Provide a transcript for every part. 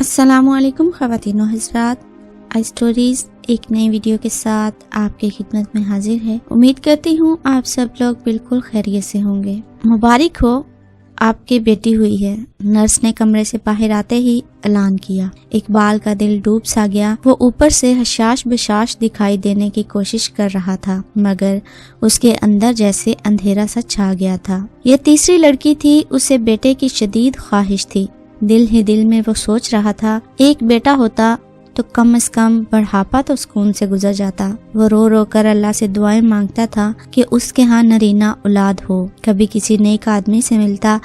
अस्सलामुअलैकुम ख़वातीन व हज़रात, आई स्टोरीज़ एक नई वीडियो के साथ आपकी खिदमत में हाजिर है। उम्मीद करती हूँ आप सब लोग बिल्कुल खैरियत से होंगे। मुबारक हो, आपकी बेटी हुई है। नर्स ने कमरे से बाहर आते ही ऐलान किया। इकबाल का दिल डूब सा गया। वो ऊपर से हशाश बशाश दिखाई देने की कोशिश कर रहा था, मगर उसके अंदर जैसे अंधेरा सा छा गया था। ये तीसरी लड़की थी, उसे बेटे की शदीद ख्वाहिश थी। दिल ही दिल में वो सोच रहा था, एक बेटा होता तो कम से कम बढ़ापा तो सुकून से गुजर जाता। वो रो रो कर अल्लाह से दुआएं मांगता था कि उसके यहाँ नरीना औलाद हो। कभी किसी नेक आदमी से मिलता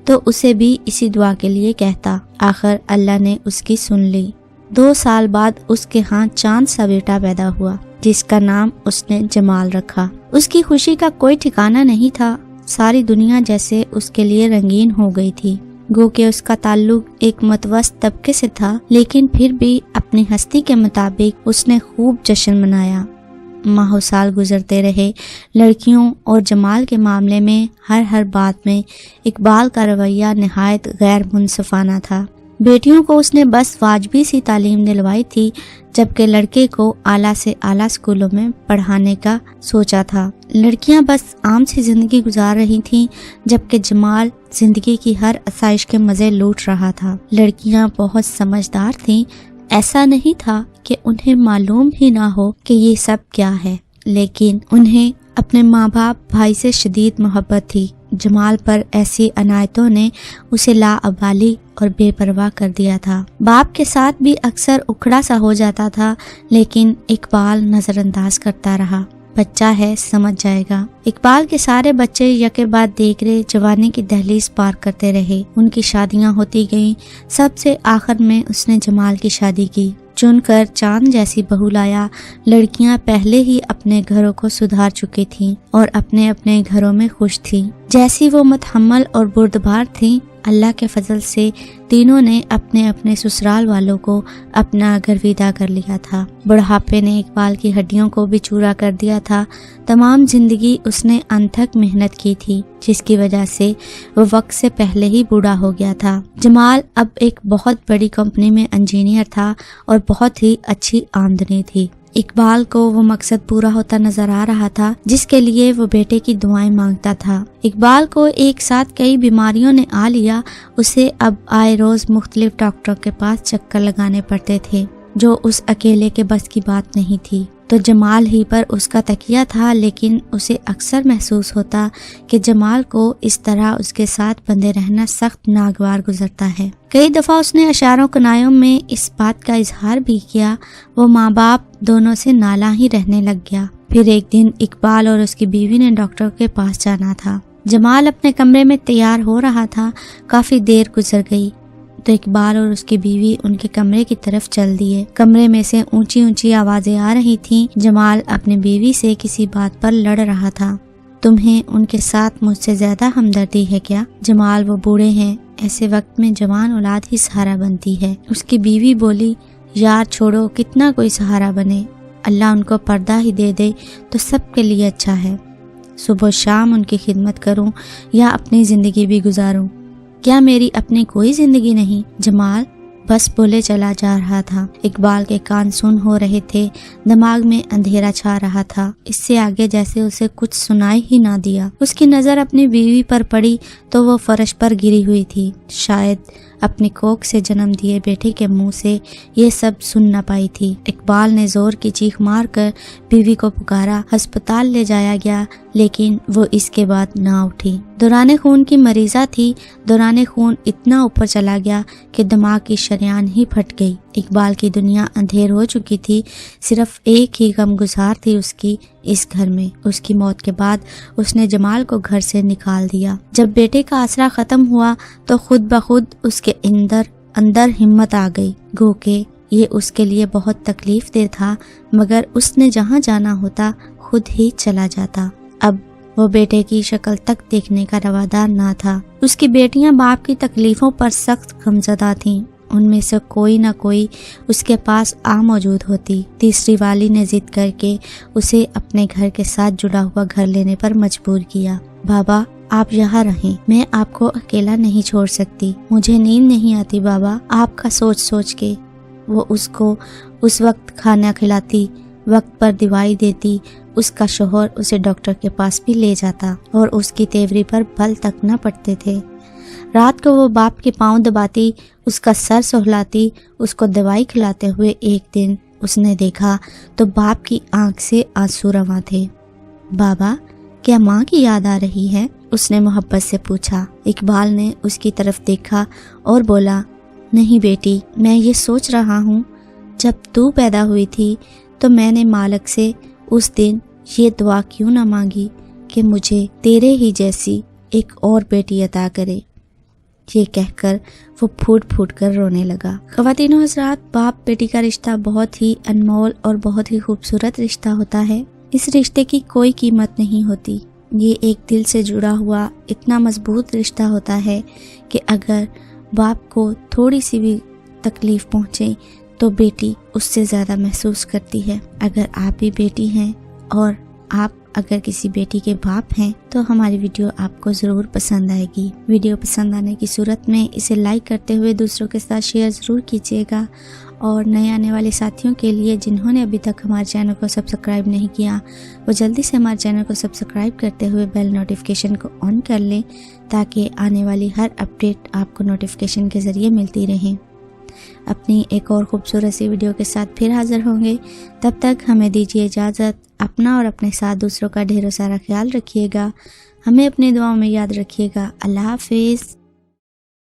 तो उसे भी इसी दुआ के लिए कहता। आखिर अल्लाह ने उसकी सुन ली। 2 साल बाद उसके यहाँ चांद सा बेटा पैदा हुआ, जिसका नाम उसने जमाल रखा। उसकी खुशी का कोई ठिकाना नहीं था। सारी दुनिया जैसे उसके लिए रंगीन हो गई थी। गो के उसका ताल्लुक एक मतवस्त तबके से था, लेकिन फिर भी अपनी हस्ती के मुताबिक उसने खूब जश्न मनाया। माह साल गुजरते रहे। लड़कियों और जमाल के मामले में हर बात में इकबाल का रवैया निहायत गैर मुनसिफाना था। बेटियों को उसने बस वाजबी सी तालीम दिलवाई थी, जबकि लड़के को आला से आला स्कूलों में पढ़ाने का सोचा था। लड़कियां बस आम सी जिंदगी गुजार रही थीं, जबकि जमाल जिंदगी की हर आसाइश के मजे लूट रहा था। लड़कियां बहुत समझदार थीं। ऐसा नहीं था कि उन्हें मालूम ही ना हो कि ये सब क्या है, लेकिन उन्हें अपने माँ बाप भाई से शदीद मोहब्बत थी। जमाल पर ऐसी अनायतों ने उसे लाअबाली और बेपरवाह कर दिया था। बाप के साथ भी अक्सर उखड़ा सा हो जाता था, लेकिन इकबाल नजरअंदाज करता रहा। बच्चा है, समझ जाएगा। इकबाल के सारे बच्चे यके बाद देखरे जवानी की दहलीज पार करते रहे। उनकी शादियां होती गईं। सबसे आखिर में उसने जमाल की शादी की। चुनकर चांद जैसी बहू लाया। लड़कियां पहले ही अपने घरों को सुधार चुकी थीं और अपने अपने घरों में खुश थीं। जैसी वो मुतहम्मल और बुर्दबार थीं, अल्लाह के फजल से तीनों ने अपने अपने ससुराल वालों को अपना घर विदा कर लिया था। बुढ़ापे ने इकबाल की हड्डियों को भी चूरा कर दिया था। तमाम जिंदगी उसने अनथक मेहनत की थी, जिसकी वजह से वो वक्त से पहले ही बूढ़ा हो गया था। जमाल अब एक बहुत बड़ी कंपनी में इंजीनियर था और बहुत ही अच्छी आमदनी थी। इकबाल को वो मकसद पूरा होता नजर आ रहा था, जिसके लिए वो बेटे की दुआएं मांगता था। इकबाल को एक साथ कई बीमारियों ने आ लिया। उसे अब आए रोज मुख्तलिफ डॉक्टरों के पास चक्कर लगाने पड़ते थे, जो उस अकेले के बस की बात नहीं थी। तो जमाल ही पर उसका तकिया था, लेकिन उसे अक्सर महसूस होता कि जमाल को इस तरह उसके साथ बंधे रहना सख्त नागवार गुजरता है। कई दफा उसने अशारों कनायों में इस बात का इजहार भी किया। वो माँ बाप दोनों से नाला ही रहने लग गया। फिर एक दिन इकबाल और उसकी बीवी ने डॉक्टर के पास जाना था। जमाल अपने कमरे में तैयार हो रहा था। काफी देर गुजर गई तो इकबाल और उसकी बीवी उनके कमरे की तरफ चल दिए। कमरे में से ऊंची ऊंची आवाजें आ रही थीं। जमाल अपनी बीवी से किसी बात पर लड़ रहा था। तुम्हें उनके साथ मुझसे ज्यादा हमदर्दी है क्या? जमाल, वो बूढ़े हैं, ऐसे वक्त में जवान औलाद ही सहारा बनती है। उसकी बीवी बोली, यार छोड़ो, कितना कोई सहारा बने, अल्लाह उनको पर्दा ही दे दे तो सबके लिए अच्छा है। सुबह शाम उनकी खिदमत करूं या अपनी जिंदगी भी गुजारूं, क्या मेरी अपनी कोई जिंदगी नहीं? जमाल बस बोले चला जा रहा था। इकबाल के कान सुन हो रहे थे। दिमाग में अंधेरा छा रहा था। इससे आगे जैसे उसे कुछ सुनाई ही ना दिया। उसकी नजर अपनी बीवी पर पड़ी तो वो फर्श पर गिरी हुई थी। शायद अपनी कोख से जन्म दिए बेटे के मुंह से ये सब सुन न पाई थी। इकबाल ने जोर की चीख मार कर बीवी को पुकारा। अस्पताल ले जाया गया, लेकिन वो इसके बाद ना उठी। दौराने खून की मरीजा थी। दौराने खून इतना ऊपर चला गया कि दिमाग की शरेयान ही फट गई। इकबाल की दुनिया अंधेर हो चुकी थी। सिर्फ एक ही गमगुजार थी उसकी इस घर में। उसकी मौत के बाद उसने जमाल को घर से निकाल दिया। जब बेटे का आसरा खत्म हुआ तो खुद ब खुद उसके अंदर हिम्मत आ गई। गो के ये उसके लिए बहुत तकलीफ दे था, मगर उसने जहाँ जाना होता खुद ही चला जाता। अब वो बेटे की शक्ल तक देखने का रवादार ना था। उसकी बेटियां बाप की तकलीफों पर सख्त गमज़दा थीं। उनमें से कोई ना कोई उसके पास आ मौजूद होती। तीसरी वाली ने जिद करके उसे अपने घर के साथ जुड़ा हुआ घर लेने पर मजबूर किया। बाबा, आप यहाँ रहें, मैं आपको अकेला नहीं छोड़ सकती। मुझे नींद नहीं आती बाबा आपका सोच सोच के। वो उसको उस वक्त खाना खिलाती, वक्त पर दवाई देती। उसका शोहर उसे डॉक्टर के पास भी ले जाता और उसकी तेवरी पर बल तक न पड़ते थे। रात को वो बाप के पांव दबाती, उसका सर सहलाती, उसको दवाई खिलाते हुए एक दिन उसने देखा तो बाप की आंख से आंसू रवां थे। बाबा क्या माँ की याद आ रही है? उसने मोहब्बत से पूछा। इकबाल ने उसकी तरफ देखा और बोला, नहीं बेटी, मैं ये सोच रहा हूँ जब तू पैदा हुई थी तो मैंने मालिक से उस दिन ये दुआ क्यों न मांगी कि मुझे तेरे ही जैसी एक और बेटी अता करे। ये कहकर वो फूट फूट कर रोने लगा। ख़वातीनो हज़रात, बाप बेटी का रिश्ता बहुत ही अनमोल और बहुत ही खूबसूरत रिश्ता होता है। इस रिश्ते की कोई कीमत नहीं होती। ये एक दिल से जुड़ा हुआ इतना मजबूत रिश्ता होता है कि अगर बाप को थोड़ी सी भी तकलीफ पहुँचे तो बेटी उससे ज़्यादा महसूस करती है। अगर आप भी बेटी हैं और आप अगर किसी बेटी के बाप हैं तो हमारी वीडियो आपको ज़रूर पसंद आएगी। वीडियो पसंद आने की सूरत में इसे लाइक करते हुए दूसरों के साथ शेयर ज़रूर कीजिएगा। और नए आने वाले साथियों के लिए जिन्होंने अभी तक हमारे चैनल को सब्सक्राइब नहीं किया, वो जल्दी से हमारे चैनल को सब्सक्राइब करते हुए बेल नोटिफिकेशन को ऑन कर लें ताकि आने वाली हर अपडेट आपको नोटिफिकेशन के ज़रिए मिलती रहे। अपनी एक और खूबसूरत सी वीडियो के साथ फिर हाजिर होंगे। तब तक हमें दीजिए इजाज़त। अपना और अपने साथ दूसरों का ढेरों सारा ख्याल रखिएगा। हमें अपनी दुआओं में याद रखिएगा। अल्लाह हाफिज़।